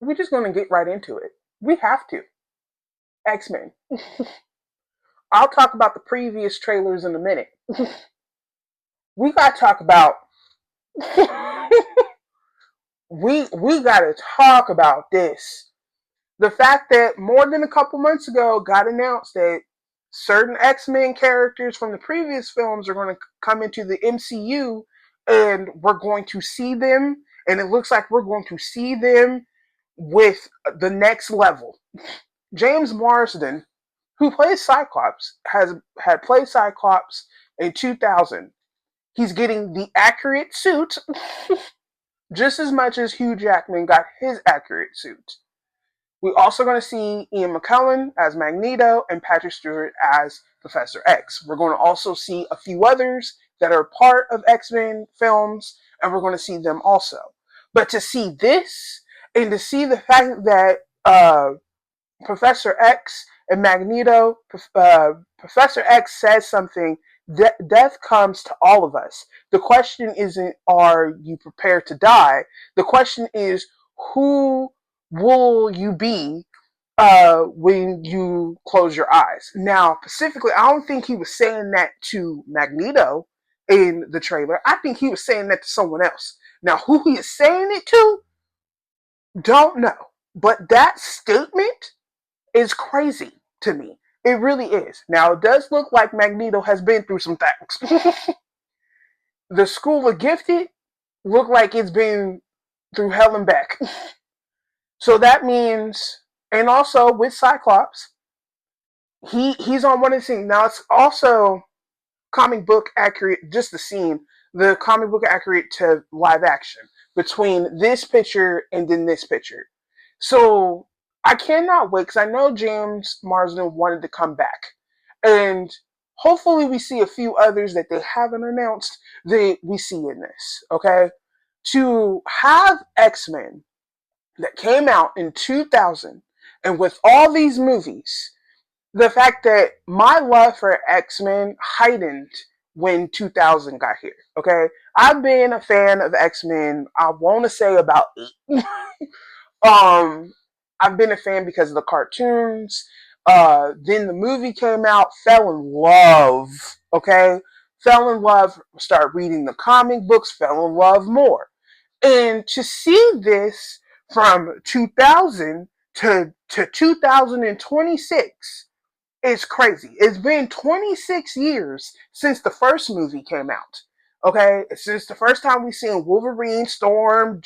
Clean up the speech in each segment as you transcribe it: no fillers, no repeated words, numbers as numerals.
we're just going to get right into it. We have to. X-Men. I'll talk about the previous trailers in a minute. We got to talk about we got to talk about this. The fact that more than a couple months ago got announced that certain X-Men characters from the previous films are going to come into the MCU and we're going to see them, and it looks like we're going to see them with the next level. James Marsden, who plays Cyclops, has had played Cyclops in 2000. He's getting the accurate suit just as much as Hugh Jackman got his accurate suit. We're also going to see Ian McKellen as Magneto and Patrick Stewart as Professor X. We're going to also see a few others that are part of X-Men films, and we're going to see them also. But to see this, and to see the fact that Professor X and Magneto, Professor X says something, death comes to all of us. The question isn't, are you prepared to die? The question is, who will you be when you close your eyes? Now, specifically, I don't think he was saying that to Magneto in the trailer. I think he was saying that to someone else. Now, who he is saying it to, don't know. But that statement is crazy to me. It really is. Now, it does look like Magneto has been through some things. The School of Gifted look like it's been through hell and back. So that means, and also with Cyclops, he's on one of the scenes. Now it's also comic book accurate, just the scene, the comic book accurate to live action between this picture and then this picture. So I cannot wait because I know James Marsden wanted to come back. And hopefully we see a few others that they haven't announced that we see in this, okay? To have X-Men that came out in 2000 and with all these movies, the fact that my love for X-Men heightened when 2000 got here, okay? I've been a fan of X-Men, I want to say about 8. I've been a fan because of the cartoons. Then the movie came out, fell in love, okay? Fell in love, started reading the comic books, fell in love more. And to see this from 2000 to 2026 is crazy. It's been 26 years since the first movie came out. Okay, since the first time we seen Wolverine, Storm,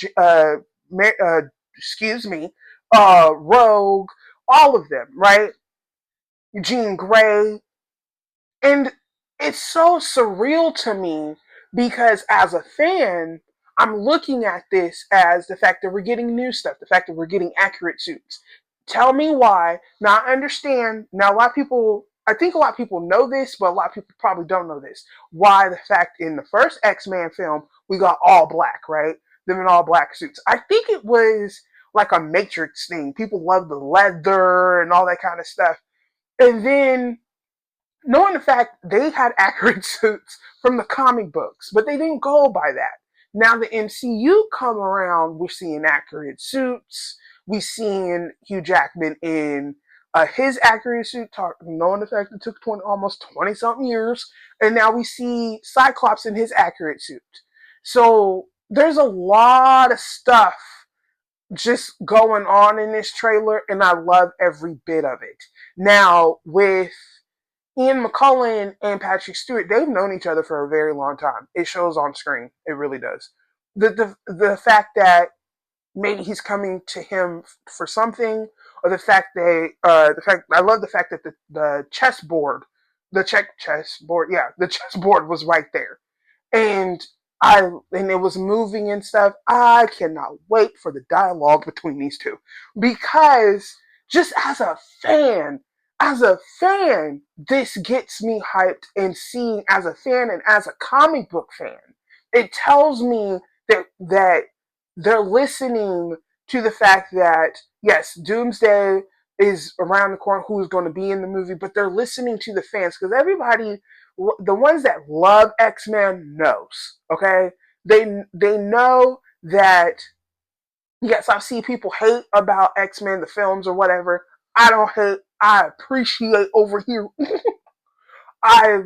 excuse me, Rogue, all of them, right? Jean Grey, and it's so surreal to me because as a fan, I'm looking at this as the fact that we're getting new stuff, the fact that we're getting accurate suits. Tell me why. Now, I understand. Now, a lot of people, I think a lot of people know this, but a lot of people probably don't know this. Why the fact in the first X-Men film, we got all black, right? Them in all black suits. I think it was like a Matrix thing. People love the leather and all that kind of stuff. And then knowing the fact they had accurate suits from the comic books, but they didn't go by that. Now the MCU come around, we're seeing accurate suits. We're seeing Hugh Jackman in his accurate suit, knowing the fact it took almost 20 something years, and now we see Cyclops in his accurate suit. So there's a lot of stuff just going on in this trailer, and I love every bit of it. Now with Ian McKellen and Patrick Stewart, they've known each other for a very long time. It shows on screen. It really does. The fact that maybe he's coming to him for something, or the fact I love the fact that the chessboard, the chessboard was right there, and and it was moving and stuff. I cannot wait for the dialogue between these two because just as a fan, this gets me hyped and seeing as a fan and as a comic book fan, it tells me that they're listening to the fact that yes, Doomsday is around the corner, who's going to be in the movie, but they're listening to the fans because everybody, the ones that love X-Men knows, okay? They know that Yes, I see people hate about X-Men, the films or whatever. I don't hate. I appreciate over here. I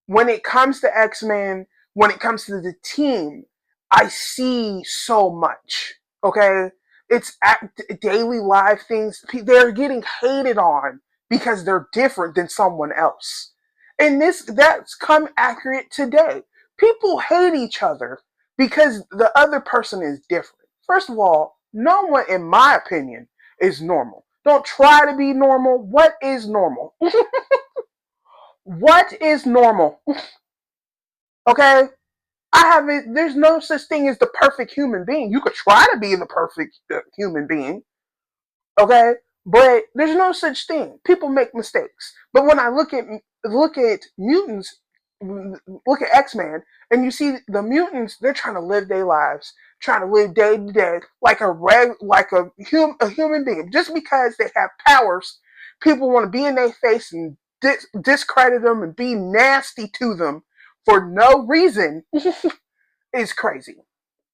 when it comes to X-Men, when it comes to the team, I see so much. Okay? It's at daily live things. They're getting hated on because they're different than someone else. And that's come accurate today. People hate each other because the other person is different. First of all, no one, in my opinion, is normal. Don't try to be normal. What is normal? What is normal? Okay? I haven't, there's no such thing as the perfect human being. You could try to be the perfect human being, okay? But there's no such thing. People make mistakes. But when I look at mutants, look at X-Men, and you see the mutants, they're trying to live their lives, trying to live day to day like a human being. Just because they have powers, people want to be in their face and discredit them and be nasty to them for no reason is crazy.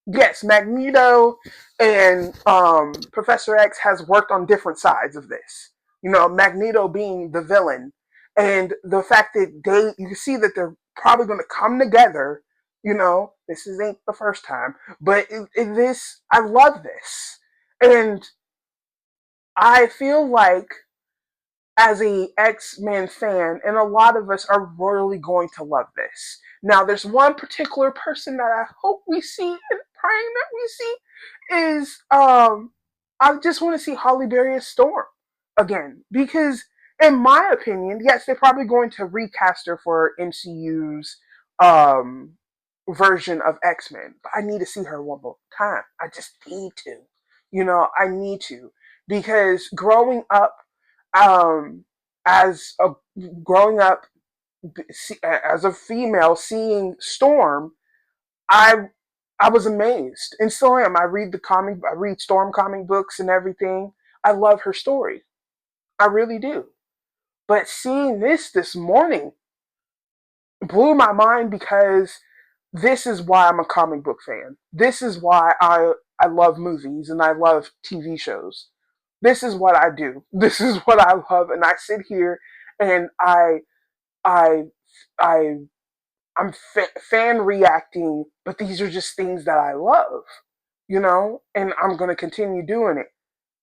Yes, Magneto and Professor X has worked on different sides of this. You know, Magneto being the villain, and the fact that you can see that they're probably going to come together. You know, this ain't the first time, but this I love this, and I feel like as a X-Men fan, and a lot of us are really going to love this. Now, there's one particular person that I hope we see and praying that we see is I just want to see Holly Berry as Storm again because, in my opinion, yes, they're probably going to recast her for MCU's um version of X-Men, but I need to see her one more time. I just need to, I need to because um, as a growing up as a female seeing Storm, I I was amazed and still am. I read Storm comic books and everything. I love her story. I really do. But seeing this morning blew my mind because this is why I'm a comic book fan. This is why I love movies and I love TV shows. This is what I do. This is what I love, and I sit here and I I fan reacting, but these are just things that I love, and I'm gonna continue doing it.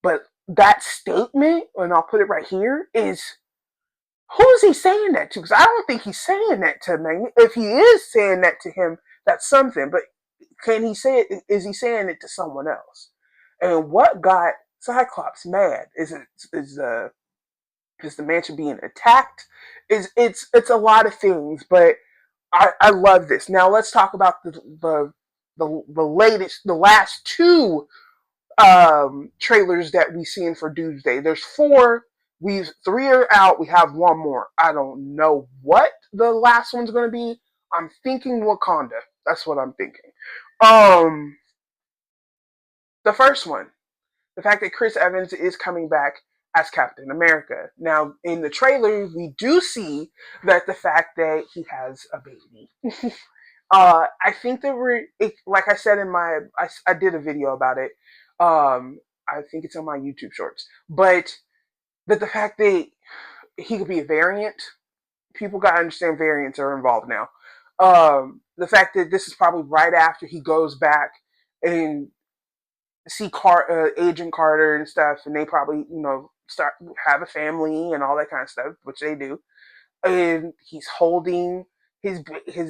But that statement, and I'll put it right here, is who is he saying that to? Because I don't think he's saying that to Magneto. If he is saying that to him, that's something. But can he say it? Is he saying it to someone else? And what got Cyclops mad is the mansion being attacked? It's a lot of things, but I love this. Now let's talk about the last two trailers that we've seen for Doomsday. There's four. Three are out. We have one more. I don't know what the last one's gonna be. I'm thinking Wakanda. That's what I'm thinking. Um, the first one, the fact that Chris Evans is coming back as Captain America. Now, in the trailer, we do see that the fact that he has a baby. I think that like I said I did a video about it. I think it's on my YouTube shorts. But that the fact that he could be a variant, people gotta understand variants are involved now. The fact that this is probably right after he goes back and see Agent Carter and stuff, and they probably start have a family and all that kind of stuff, which they do. And he's holding his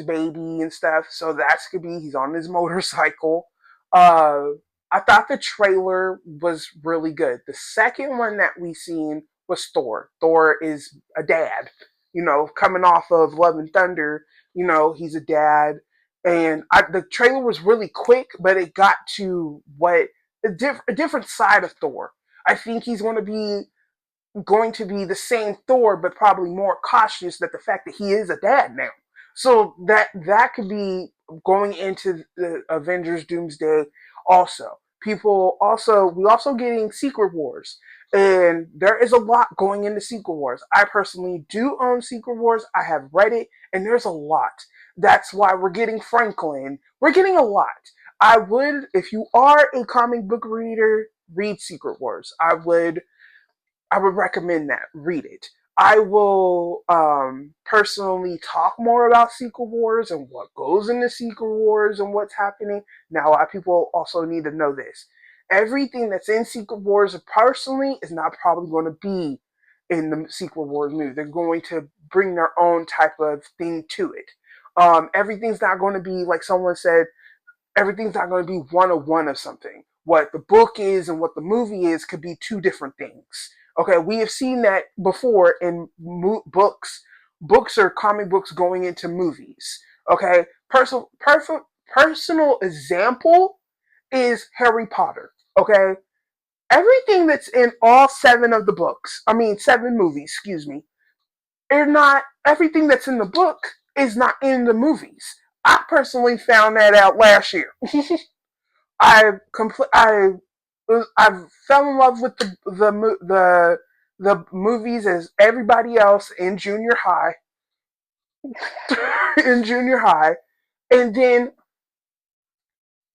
baby and stuff. So that's could be he's on his motorcycle. Uh, I thought the trailer was really good. The second one that we seen was Thor. Thor is a dad, coming off of Love and Thunder. He's a dad, and the trailer was really quick, but it got to what a different side of Thor. I think he's going to be the same Thor, but probably more cautious that the fact that he is a dad now. So that could be going into the Avengers Doomsday also. We also getting Secret Wars. And there is a lot going into Secret Wars. I personally do own Secret Wars. I have read it, and there's a lot. That's why we're getting Franklin. We're getting a lot. I would, if you are a comic book reader, read Secret Wars. I would recommend that. Read it. I will personally talk more about Secret Wars and what goes into Secret Wars and what's happening. Now, a lot of people also need to know this. Everything that's in Secret Wars personally is not probably going to be in the Secret Wars movie. They're going to bring their own type of thing to it. Everything's not going to be, like someone said, everything's not going to be one of something. What the book is and what the movie is could be two different things. Okay, we have seen that before in books. Books or comic books going into movies. Okay, personal example is Harry Potter. Okay, everything that's in all seven of the books, I mean, seven movies, excuse me, are not, everything that's in the book is not in the movies. I personally found that out last year. I I fell in love with the movies as everybody else in junior high, in junior high, and then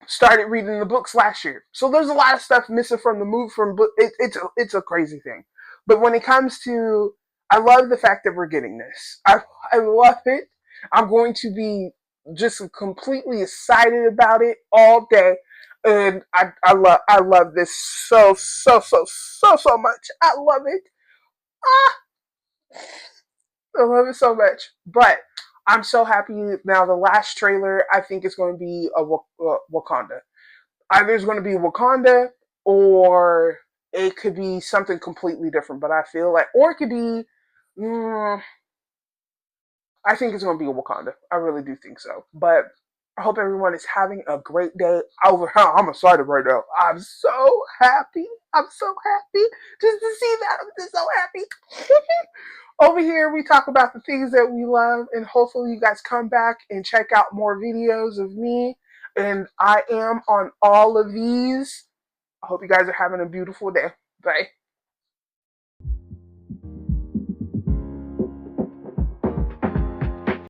started reading the books last year. So there's a lot of stuff missing from the movie from book. It's a crazy thing. But when it comes to, I love the fact that we're getting this. I love it. I'm going to be just completely excited about it all day. And I love this so much. I love it. Ah, I love it so much. But I'm so happy now. The last trailer, I think, is going to be a Wakanda. Either it's going to be Wakanda or it could be something completely different. But I feel like, or it could be, mm, I think it's going to be Wakanda. I really do think so. But I hope everyone is having a great day. I'm excited right now. I'm so happy. I'm so happy just to see that. I'm just so happy. Over here, we talk about the things that we love, and hopefully, you guys come back and check out more videos of me. And I am on all of these. I hope you guys are having a beautiful day. Bye.